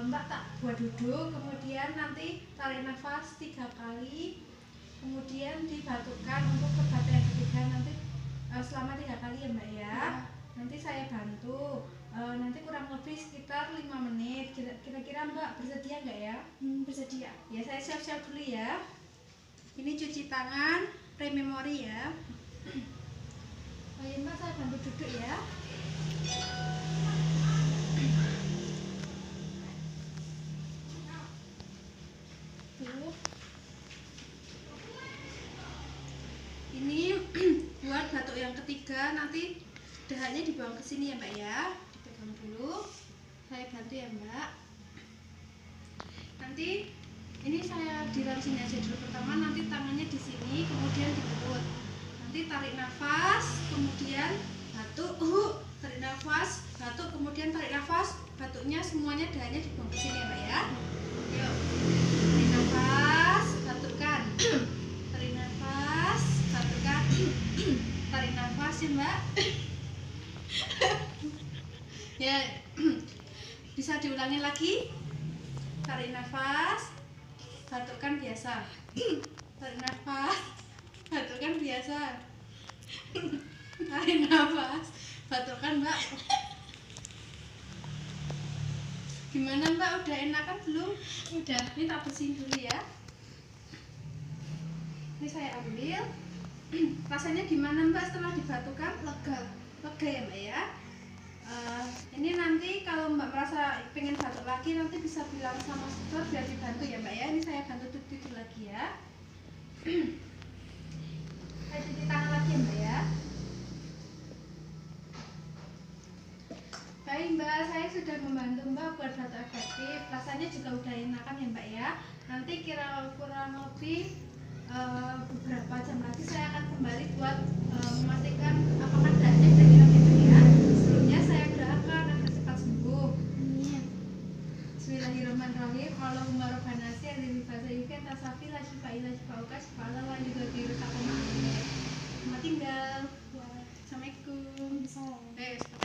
Mbak tak buat duduk, kemudian nanti tarik nafas 3 kali, kemudian dibatukkan untuk ke batu yang ketiga nanti selama 3 kali ya Mbak ya. Nanti saya bantu, nanti kurang lebih sekitar 5 menit. Kira-kira Mbak bersedia nggak ya? Bersedia. Ya saya siap-siap dulu ya. Ini cuci tangan, pre-memory ya. Ayo Mbak, saya bantu duduk ya. Ini buat batuk yang ketiga, nanti dahannya dibawa ke sini ya Mbak ya. Dipegang dulu. Saya bantu ya Mbak. Nanti ini saya diram sini aja dulu pertama, nanti tangannya di sini, kemudian di perut. Nanti tarik nafas, kemudian batuk, tarik nafas, batuk, kemudian tarik nafas, batuknya semuanya dahannya dibawa ke sini ya Mbak ya. Yuk, tarik nafas, batukkan. Tarik nafas, batukkan. Tarik nafas ya Mbak. Ya, bisa diulangi lagi. Tarik nafas, batukkan biasa. Tarik nafas, batukkan biasa. Tarik nafas, batukkan Mbak. Gimana Mbak, udah enakan belum? Udah. Ini tak bersihin dulu ya. Ini saya ambil. Rasanya gimana Mbak setelah dibatukan? Lega. Lega ya Mbak ya. Ini nanti kalau Mbak merasa pengen batuk lagi, nanti bisa bilang sama suster biar dibantu ya Mbak ya. Ini saya bantu tutup lagi ya. Saya cuci tangan lagi ya Mbak ya. Baik Mbak, saya sudah membantu Mbak buat batuk efektif. Rasanya juga udah enakan ya Mbak ya. Nanti kurang lebih beberapa jam lagi saya akan kembali buat memastikan apakah dahannya udah hilang gitu ya. Sebelumnya saya doakan agar cepat sembuh. Amin. Bismillahirrahmanirrahim. Allahumma rabbana nasi alladzi fasa yukan tasafi la shifa illa shifauka shifa'ala la yughadiru saqama. Selamat tinggal. Assalamualaikum. Salam.